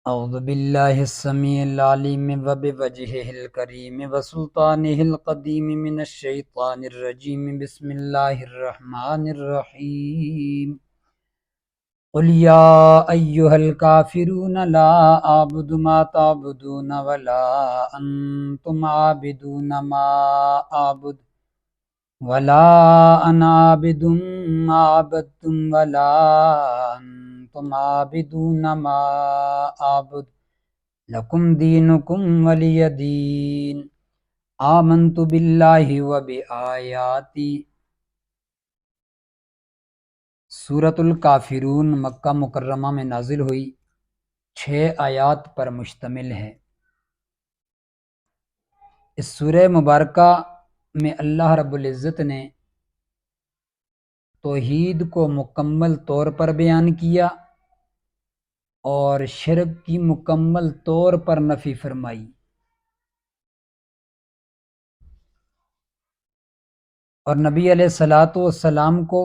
اعوذ باللہ السمیع العلیم وبوجہہ الکریم وسلطانہ القدیم من الشیطان الرجیم بسم اللہ الرحمن الرحیم قل یا ایہا الکافرون لا اعبد ما تعبدون ولا انتم عابدون ما اعبد ولا انا عابد ما عبدتم ولا انتم عابدون ما اعبد لکم دینکم ولی دین آمنت باللہ و بآیاتی۔ سورۃ الکافرون مکہ مکرمہ میں نازل ہوئی، 6 آیات پر مشتمل ہے۔ اس سورہ مبارکہ میں اللہ رب العزت نے توحید کو مکمل طور پر بیان کیا اور شرک کی مکمل طور پر نفی فرمائی، اور نبی علیہ الصلاۃ والسلام کو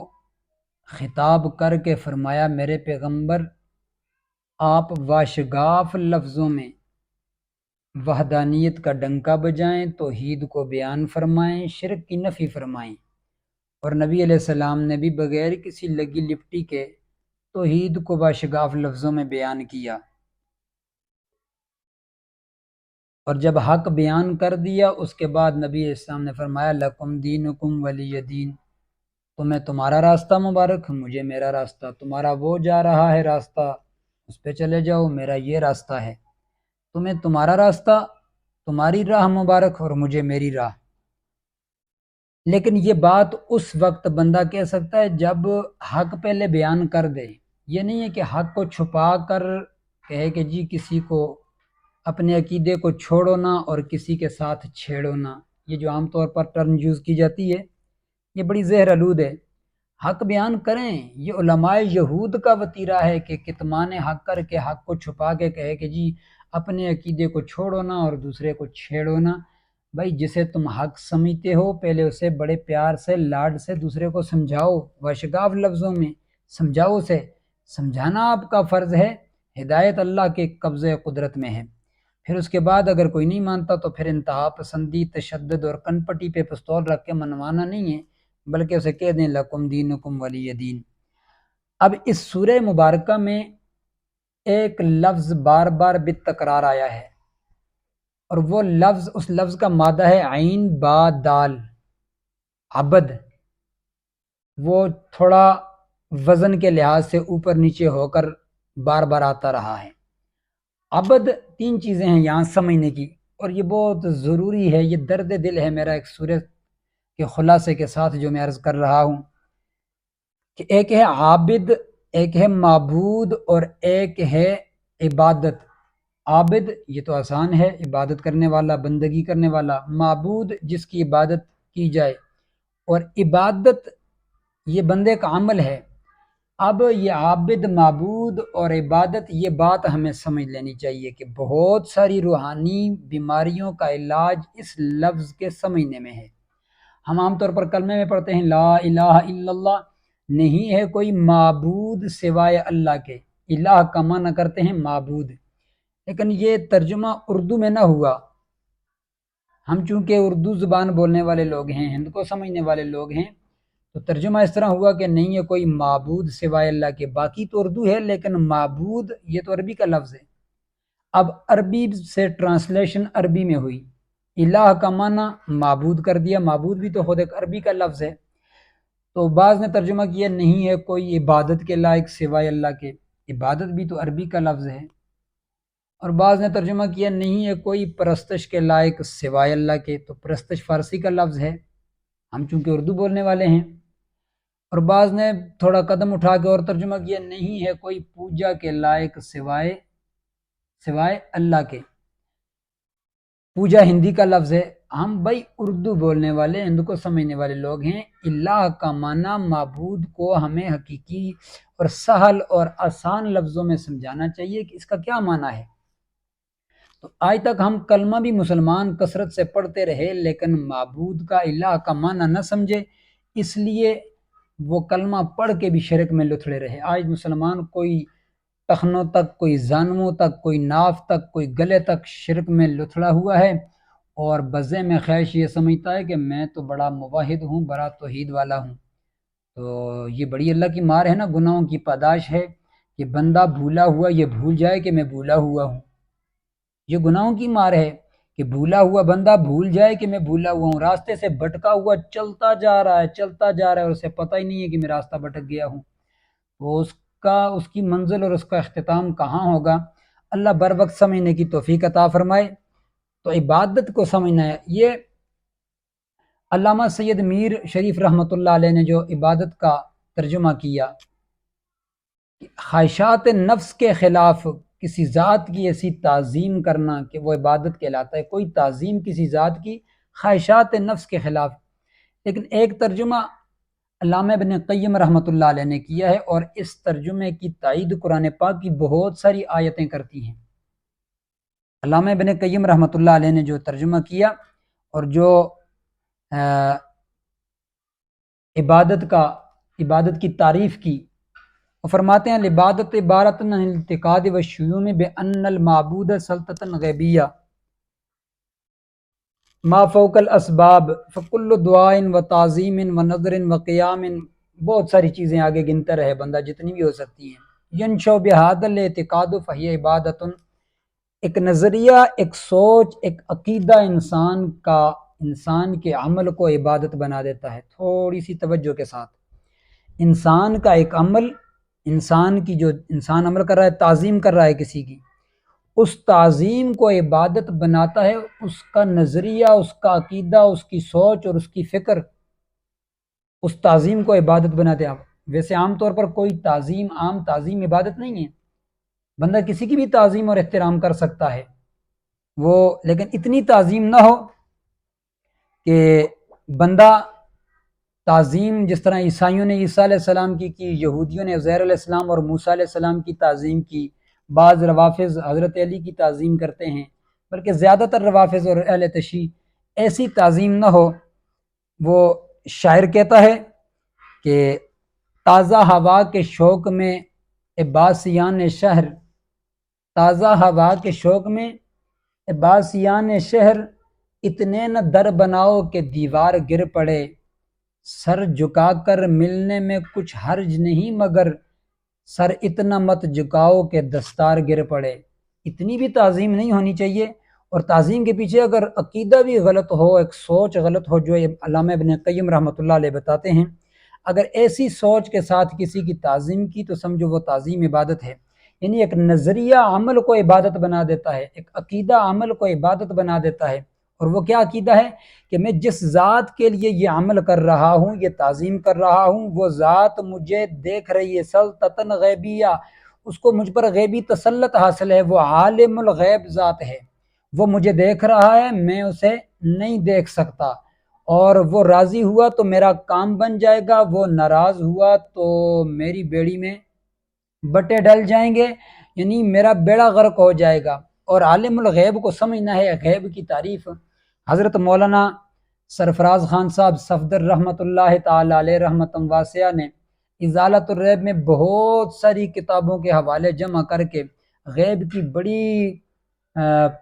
خطاب کر کے فرمایا، میرے پیغمبر آپ واشگاف لفظوں میں وحدانیت کا ڈنکا بجائیں، توحید کو بیان فرمائیں، شرک کی نفی فرمائیں۔ اور نبی علیہ السلام نے بھی بغیر کسی لگی لپٹی کے توحید کو واشگاف لفظوں میں بیان کیا، اور جب حق بیان کر دیا اس کے بعد نبی علیہ السلام نے فرمایا لکم دینکم ولی دین، تمہیں تمہارا راستہ مبارک، مجھے میرا راستہ، تمہارا وہ جا رہا ہے راستہ اس پہ چلے جاؤ، میرا یہ راستہ ہے، تمہیں تمہارا راستہ، تمہاری راہ مبارک اور مجھے میری راہ۔ لیکن یہ بات اس وقت بندہ کہہ سکتا ہے جب حق پہلے بیان کر دے، یہ نہیں ہے کہ حق کو چھپا کر کہے کہ جی کسی کو اپنے عقیدے کو چھوڑو نہ اور کسی کے ساتھ چھیڑو نہ، یہ جو عام طور پر ٹرم یوز کی جاتی ہے یہ بڑی زہر آلود ہے۔ حق بیان کریں، یہ علماء یہود کا وتیرہ ہے کہ کتمان حق کر کے حق کو چھپا کے کہے کہ جی اپنے عقیدے کو چھوڑو نہ اور دوسرے کو چھیڑو نہ۔ بھائی جسے تم حق سمجھتے ہو پہلے اسے بڑے پیار سے لاڈ سے دوسرے کو سمجھاؤ، واشگاف لفظوں میں سمجھاؤ، اسے سمجھانا آپ کا فرض ہے، ہدایت اللہ کے قبضے قدرت میں ہے۔ پھر اس کے بعد اگر کوئی نہیں مانتا تو پھر انتہا پسندی، تشدد اور کن پٹی پہ پستول رکھ کے منوانا نہیں ہے، بلکہ اسے کہہ دیں لکم دینکم ولی دین۔ اب اس سورہ مبارکہ میں ایک لفظ بار بار بالتکرار آیا ہے، اور وہ لفظ، اس لفظ کا مادہ ہے عین با دال، عبد۔ وہ تھوڑا وزن کے لحاظ سے اوپر نیچے ہو کر بار بار آتا رہا ہے۔ عبد 3 چیزیں ہیں یہاں سمجھنے کی، اور یہ بہت ضروری ہے، یہ درد دل ہے میرا ایک سورہ کے خلاصے کے ساتھ جو میں عرض کر رہا ہوں، کہ ایک ہے عابد، ایک ہے معبود اور ایک ہے عبادت۔ عابد یہ تو آسان ہے، عبادت کرنے والا، بندگی کرنے والا۔ معبود جس کی عبادت کی جائے، اور عبادت یہ بندے کا عمل ہے۔ اب یہ عابد، معبود اور عبادت، یہ بات ہمیں سمجھ لینی چاہیے کہ بہت ساری روحانی بیماریوں کا علاج اس لفظ کے سمجھنے میں ہے۔ ہم عام طور پر کلمے میں پڑھتے ہیں لا الہ الا اللہ، نہیں ہے کوئی معبود سوائے اللہ کے، الہ کا معنی کرتے ہیں معبود، لیکن یہ ترجمہ اردو میں نہ ہوا۔ ہم چونکہ اردو زبان بولنے والے لوگ ہیں، ہند کو سمجھنے والے لوگ ہیں، تو ترجمہ اس طرح ہوا کہ نہیں ہے کوئی معبود سوائے اللہ کے۔ باقی تو اردو ہے لیکن معبود یہ تو عربی کا لفظ ہے۔ اب عربی سے ٹرانسلیشن عربی میں ہوئی، الہ کا معنی معبود کر دیا، معبود بھی تو خود ایک عربی کا لفظ ہے، تو بعض نے ترجمہ کیا نہیں ہے کوئی عبادت کے لائق سوائے اللہ کے، عبادت بھی تو عربی کا لفظ ہے، اور بعض نے ترجمہ کیا نہیں ہے کوئی پرستش کے لائق سوائے اللہ کے، تو پرستش فارسی کا لفظ ہے، ہم چونکہ اردو بولنے والے ہیں۔ اور بعض نے تھوڑا قدم اٹھا کے اور ترجمہ کیا نہیں ہے کوئی پوجا کے لائق سوائے اللہ کے، پوجا ہندی کا لفظ ہے۔ ہم بھائی اردو بولنے والے، ہند کو سمجھنے والے لوگ ہیں، الہ کا معنی معبود کو ہمیں حقیقی اور سہل اور آسان لفظوں میں سمجھانا چاہیے کہ اس کا کیا معنی ہے۔ تو آج تک ہم کلمہ بھی مسلمان کثرت سے پڑھتے رہے لیکن معبود کا، الہ کا معنی نہ سمجھے، اس لیے وہ کلمہ پڑھ کے بھی شرک میں لتھڑے رہے۔ آج مسلمان کوئی ٹخنوں تک، کوئی زانووں تک، کوئی ناف تک، کوئی گلے تک شرک میں لتھڑا ہوا ہے، اور بزے میں خواہش یہ سمجھتا ہے کہ میں تو بڑا موحد ہوں، بڑا توحید والا ہوں۔ تو یہ بڑی اللہ کی مار ہے نا، گناہوں کی پاداش ہے کہ بندہ بھولا ہوا یہ بھول جائے کہ میں بھولا ہوا ہوں۔ یہ گناہوں کی مار ہے کہ بھولا ہوا بندہ بھول جائے کہ میں بھولا ہوا ہوں، راستے سے بھٹکا ہوا چلتا جا رہا ہے، چلتا جا رہا ہے، اور اسے پتہ ہی نہیں ہے کہ میں راستہ بھٹک گیا ہوں۔ وہ اس کی منزل اور اس کا اختتام کہاں ہوگا؟ اللہ بر وقت سمجھنے کی توفیق عطا فرمائے۔ تو عبادت کو سمجھنا ہے۔ یہ علامہ سید میر شریف رحمۃ اللہ علیہ نے جو عبادت کا ترجمہ کیا، خواہشات نفس کے خلاف کسی ذات کی ایسی تعظیم کرنا کہ وہ عبادت کہلاتا ہے، کوئی تعظیم کسی ذات کی خواہشات نفس کے خلاف۔ لیکن ایک ترجمہ علامہ ابن قیم رحمۃ اللہ علیہ نے کیا ہے، اور اس ترجمے کی تائید قرآن پاک کی بہت ساری آیتیں کرتی ہیں۔ علامہ ابن قیم رحمۃ اللہ علیہ نے جو ترجمہ کیا اور جو عبادت کی تعریف کی، وہ فرماتے ہیں العبادت عبارت عن الاتقاد والشیوع بان المعبود سلطۃ غیبیہ ما فوق الاسباب فکل دعاء و تعظیم و نظر و قیام، بہت ساری چیزیں آگے گنتا رہے بندہ جتنی بھی ہو سکتی ہیں۔ ینشؤ بہذا الاعتقاد فہی عبادت، ایک نظریہ، ایک سوچ، ایک عقیدہ انسان کے عمل کو عبادت بنا دیتا ہے۔ تھوڑی سی توجہ کے ساتھ، انسان کا ایک عمل، انسان عمل کر رہا ہے، تعظیم کر رہا ہے کسی کی، اس تعظیم کو عبادت بناتا ہے اس کا نظریہ، اس کا عقیدہ، اس کی سوچ اور اس کی فکر، اس تعظیم کو عبادت بناتے ہیں۔ ویسے عام طور پر کوئی عام تعظیم عبادت نہیں ہے، بندہ کسی کی بھی تعظیم اور احترام کر سکتا ہے، لیکن اتنی تعظیم نہ ہو کہ بندہ تعظیم جس طرح عیسائیوں نے عیسیٰ علیہ السلام کی، یہودیوں نے عزیر علیہ السلام اور موسیٰ علیہ السلام کی تعظیم کی، بعض روافظ حضرت علی کی تعظیم کرتے ہیں، بلکہ زیادہ تر روافظ اور اہل تشیع ایسی تعظیم نہ ہو۔ وہ شاعر کہتا ہے کہ تازہ ہوا کے شوق میں عباسیان شہر، تازہ ہوا کے شوق میں عباسیان شہر، اتنے نہ در بناؤ کہ دیوار گر پڑے، سر جھکا کر ملنے میں کچھ حرج نہیں مگر سر اتنا مت جھکاؤ کہ دستار گر پڑے۔ اتنی بھی تعظیم نہیں ہونی چاہیے، اور تعظیم کے پیچھے اگر عقیدہ بھی غلط ہو، ایک سوچ غلط ہو، جو علامہ ابن قیم رحمۃ اللہ علیہ بتاتے ہیں، اگر ایسی سوچ کے ساتھ کسی کی تعظیم کی تو سمجھو وہ تعظیم عبادت ہے۔ یعنی ایک نظریہ عمل کو عبادت بنا دیتا ہے، ایک عقیدہ عمل کو عبادت بنا دیتا ہے۔ اور وہ کیا عقیدہ ہے کہ میں جس ذات کے لیے یہ عمل کر رہا ہوں، یہ تعظیم کر رہا ہوں، وہ ذات مجھے دیکھ رہی ہے، سلطۃ غیبیہ، اس کو مجھ پر غیبی تسلط حاصل ہے، وہ عالم الغیب ذات ہے، وہ مجھے دیکھ رہا ہے، میں اسے نہیں دیکھ سکتا، اور وہ راضی ہوا تو میرا کام بن جائے گا، وہ ناراض ہوا تو میری بیڑی میں بٹے ڈل جائیں گے، یعنی میرا بیڑا غرق ہو جائے گا۔ اور عالم الغیب کو سمجھنا ہے، غیب کی تعریف حضرت مولانا سرفراز خان صاحب صفدر رحمۃ اللہ تعالی علیہ رحمۃ واسعہ نے ازالۃ الریب میں بہت ساری کتابوں کے حوالے جمع کر کے غیب کی بڑی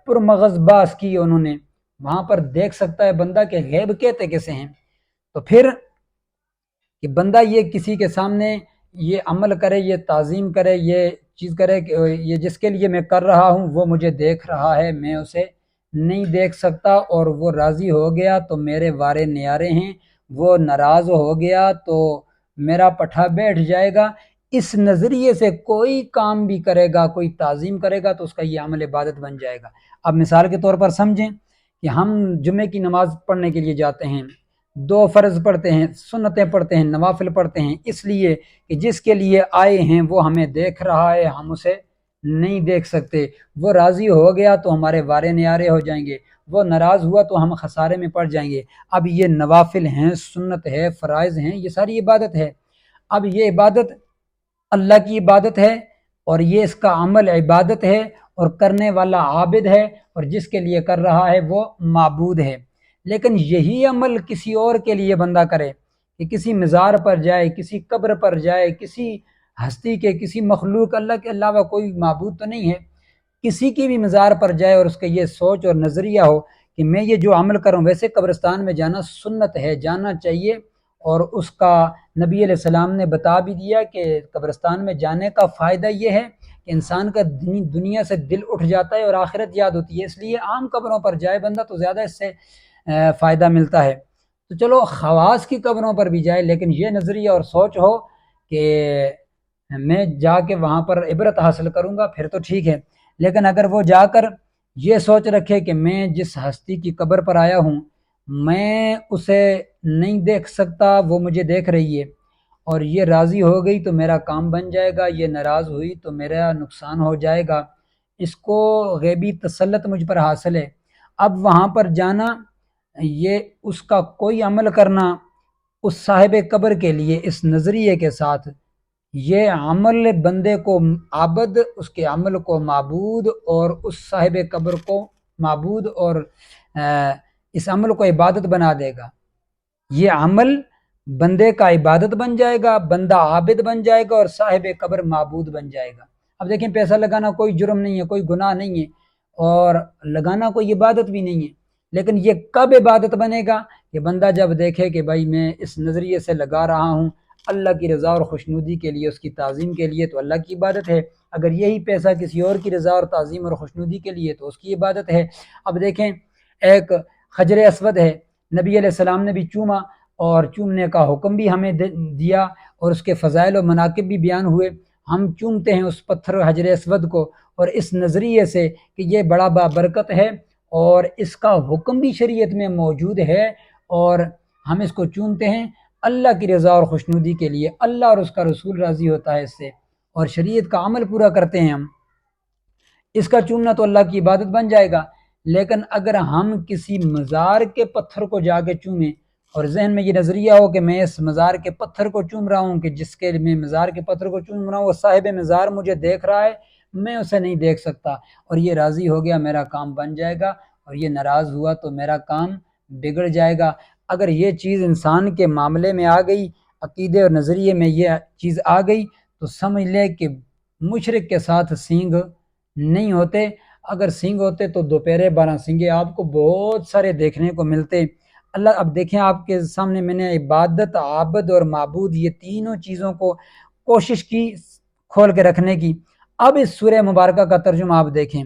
پرمغز بحث کی انہوں نے۔ وہاں پر دیکھ سکتا ہے بندہ کہ غیب کہتے کیسے ہیں۔ تو پھر کہ بندہ یہ کسی کے سامنے یہ عمل کرے، یہ تعظیم کرے، یہ چیز کرے کہ یہ جس کے لیے میں کر رہا ہوں وہ مجھے دیکھ رہا ہے، میں اسے نہیں دیکھ سکتا، اور وہ راضی ہو گیا تو میرے وارے نیارے ہیں، وہ ناراض ہو گیا تو میرا پٹھا بیٹھ جائے گا۔ اس نظریے سے کوئی کام بھی کرے گا، کوئی تعظیم کرے گا تو اس کا یہ عمل عبادت بن جائے گا۔ اب مثال کے طور پر سمجھیں کہ ہم جمعے کی نماز پڑھنے کے لیے جاتے ہیں، 2 فرض پڑھتے ہیں، سنتیں پڑھتے ہیں، نوافل پڑھتے ہیں، اس لیے کہ جس کے لیے آئے ہیں وہ ہمیں دیکھ رہا ہے، ہم اسے نہیں دیکھ سکتے۔ وہ راضی ہو گیا تو ہمارے وارے نیارے ہو جائیں گے، وہ ناراض ہوا تو ہم خسارے میں پڑ جائیں گے۔ اب یہ نوافل ہیں، سنت ہے، فرائض ہیں، یہ ساری عبادت ہے۔ اب یہ عبادت اللہ کی عبادت ہے، اور یہ اس کا عمل عبادت ہے، اور کرنے والا عابد ہے، اور جس کے لیے کر رہا ہے وہ معبود ہے۔ لیکن یہی عمل کسی اور کے لیے بندہ کرے، کہ کسی مزار پر جائے، کسی قبر پر جائے، کسی ہستی کے کسی مخلوق اللہ کے علاوہ کوئی معبود تو نہیں ہے، کسی کی بھی مزار پر جائے اور اس کا یہ سوچ اور نظریہ ہو کہ میں یہ جو عمل کروں، ویسے قبرستان میں جانا سنت ہے، جانا چاہیے، اور اس کا نبی علیہ السلام نے بتا بھی دیا کہ قبرستان میں جانے کا فائدہ یہ ہے کہ انسان کا دنیا سے دل اٹھ جاتا ہے اور آخرت یاد ہوتی ہے، اس لیے عام قبروں پر جائے بندہ تو زیادہ اس سے فائدہ ملتا ہے۔ تو چلو خواص کی قبروں پر بھی جائے، لیکن یہ نظریہ اور سوچ ہو کہ میں جا کے وہاں پر عبرت حاصل کروں گا، پھر تو ٹھیک ہے۔ لیکن اگر وہ جا کر یہ سوچ رکھے کہ میں جس ہستی کی قبر پر آیا ہوں میں اسے نہیں دیکھ سکتا، وہ مجھے دیکھ رہی ہے، اور یہ راضی ہو گئی تو میرا کام بن جائے گا، یہ ناراض ہوئی تو میرا نقصان ہو جائے گا، اس کو غیبی تسلط مجھ پر حاصل ہے۔ اب وہاں پر جانا، یہ اس کا کوئی عمل کرنا اس صاحب قبر کے لیے اس نظریے کے ساتھ، یہ عمل بندے کو عابد، اس کے عمل کو معبود، اور اس صاحب قبر کو معبود، اور اس عمل کو عبادت بنا دے گا۔ یہ عمل بندے کا عبادت بن جائے گا، بندہ عابد بن جائے گا، اور صاحب قبر معبود بن جائے گا۔ اب دیکھیں، پیسہ لگانا کوئی جرم نہیں ہے، کوئی گناہ نہیں ہے، اور لگانا کوئی عبادت بھی نہیں ہے، لیکن یہ کب عبادت بنے گا کہ بندہ جب دیکھے کہ بھائی میں اس نظریے سے لگا رہا ہوں اللہ کی رضا اور خوشنودی کے لیے، اس کی تعظیم کے لیے، تو اللہ کی عبادت ہے۔ اگر یہی پیسہ کسی اور کی رضا اور تعظیم اور خوشنودی کے لیے تو اس کی عبادت ہے۔ اب دیکھیں، ایک حجر اسود ہے، نبی علیہ السلام نے بھی چوما، اور چومنے کا حکم بھی ہمیں دیا، اور اس کے فضائل و مناقب بھی بیان ہوئے۔ ہم چومتے ہیں اس پتھر حجر اسود کو، اور اس نظریے سے کہ یہ بڑا بابرکت ہے، اور اس کا حکم بھی شریعت میں موجود ہے، اور ہم اس کو چومتے ہیں اللہ کی رضا اور خوشنودی کے لیے، اللہ اور اس کا رسول راضی ہوتا ہے اس سے، اور شریعت کا عمل پورا کرتے ہیں ہم۔ اس کا چومنا تو اللہ کی عبادت بن جائے گا۔ لیکن اگر ہم کسی مزار کے پتھر کو جا کے چومیں، اور ذہن میں یہ نظریہ ہو کہ میں اس مزار کے پتھر کو چوم رہا ہوں، کہ جس کے میں مزار کے پتھر کو چوم رہا ہوں وہ صاحب مزار مجھے دیکھ رہا ہے، میں اسے نہیں دیکھ سکتا، اور یہ راضی ہو گیا میرا کام بن جائے گا، اور یہ ناراض ہوا تو میرا کام بگڑ جائے گا۔ اگر یہ چیز انسان کے معاملے میں آ گئی، عقیدے اور نظریے میں یہ چیز آ گئی، تو سمجھ لے کہ مشرک کے ساتھ سینگ نہیں ہوتے۔ اگر سینگ ہوتے تو دوپہرے 12 سینگے آپ کو بہت سارے دیکھنے کو ملتے۔ اللہ، اب دیکھیں آپ کے سامنے میں نے عبادت، عابد اور معبود، یہ تینوں چیزوں کو کوشش کی کھول کے رکھنے کی۔ اب اس سورہ مبارکہ کا ترجمہ آپ دیکھیں،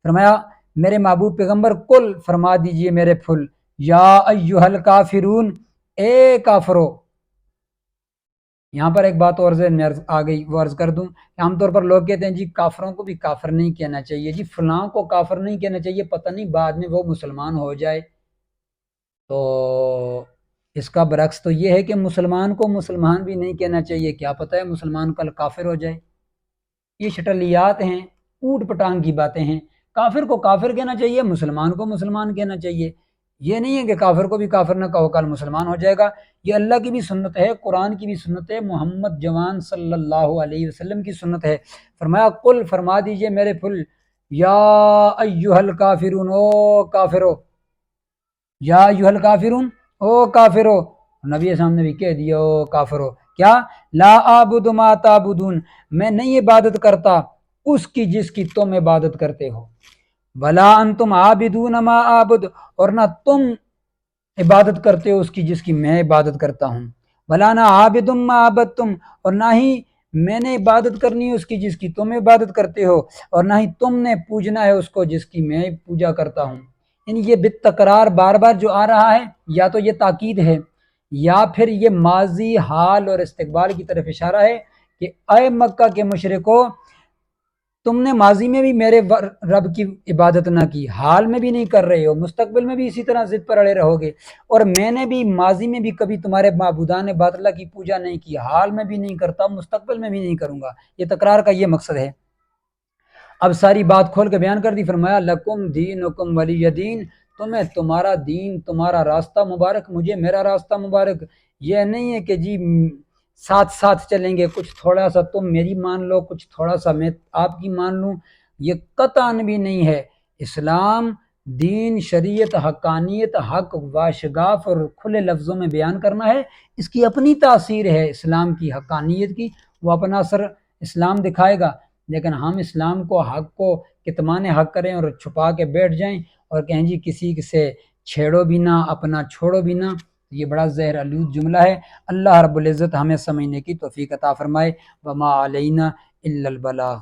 فرمایا میرے محبوب پیغمبر کل فرما دیجئے میرے پھول، یا ایھا الکافرون، اے کافرو۔ یہاں پر ایک بات اور ذہن میں آ گئی، وہ عرض کر دوں کہ عام طور پر لوگ کہتے ہیں جی کافروں کو بھی کافر نہیں کہنا چاہیے، جی فلاں کو کافر نہیں کہنا چاہیے، پتہ نہیں بعد میں وہ مسلمان ہو جائے۔ تو اس کا برعکس تو یہ ہے کہ مسلمان کو مسلمان بھی نہیں کہنا چاہیے، کیا پتہ ہے مسلمان کل کافر ہو جائے۔ یہ شٹلیات ہیں، اوٹ پٹانگ کی باتیں ہیں۔ کافر کو کافر کہنا چاہیے، مسلمان کو مسلمان کہنا چاہیے، یہ نہیں ہے کہ کافر کو بھی کافر نہ کہو کل مسلمان ہو جائے گا۔ یہ اللہ کی بھی سنت ہے، قرآن کی بھی سنت ہے، محمد جوان صلی اللہ علیہ وسلم کی سنت ہے۔ فرمایا قل، فرما دیجئے میرے پھول، یا ایھا الکافرون، او کافرو، یا ایھا الکافرون، او کافرو۔ نبی صاحب نے بھی کہہ دیا او کافرو، کیا؟ لا اعبد ما تعبدون، میں نہیں عبادت کرتا اس کی جس کی تم عبادت کرتے ہو، ولا انتم عابدون ما اعبد، اور نہ تم عبادت کرتے ہو اس کی جس کی میں عبادت کرتا ہوں، ولا انا عابد ما عبدتم، اور نہ ہی میں نے عبادت کرنی ہے اس کی جس کی تم عبادت کرتے ہو، اور نہ ہی تم نے پوجنا ہے اس کو جس کی میں پوجا کرتا ہوں۔ یعنی یہ بالتکرار بار بار جو آ رہا ہے، یا تو یہ تاکید ہے، یا پھر یہ ماضی، حال اور استقبال کی طرف اشارہ ہے کہ اے مکہ کے مشرکو، تم نے ماضی میں بھی میرے رب کی عبادت نہ کی، حال میں بھی نہیں کر رہے ہو، مستقبل میں بھی اسی طرح ضد پر اڑے رہو گے، اور میں نے بھی ماضی میں بھی کبھی تمہارے معبودان باطلہ کی پوجا نہیں کی، حال میں بھی نہیں کرتا، مستقبل میں بھی نہیں کروں گا۔ یہ تکرار کا یہ مقصد ہے۔ اب ساری بات کھول کے بیان کر دی، فرمایا لکم دینکم ولی دین، تمہیں تمہارا دین، تمہارا راستہ مبارک، مجھے میرا راستہ مبارک۔ یہ نہیں ہے کہ جی ساتھ ساتھ چلیں گے، کچھ تھوڑا سا تم میری مان لو، کچھ تھوڑا سا میں آپ کی مان لوں، یہ قطعاً بھی نہیں ہے۔ اسلام دین، شریعت، حقانیت، حق واشگاف اور کھلے لفظوں میں بیان کرنا ہے، اس کی اپنی تاثیر ہے اسلام کی، حقانیت کی، وہ اپنا اثر اسلام دکھائے گا، لیکن ہم اسلام کو، حق کو کتمان حق کریں اور چھپا کے بیٹھ جائیں اور کہیں جی کسی سے چھیڑو بھی نہ، اپنا چھوڑو بھی نہ، یہ بڑا زہر آلود جملہ ہے۔ اللہ رب العزت ہمیں سمجھنے کی توفیق عطا فرمائے۔ وما علینا الا البلاغ۔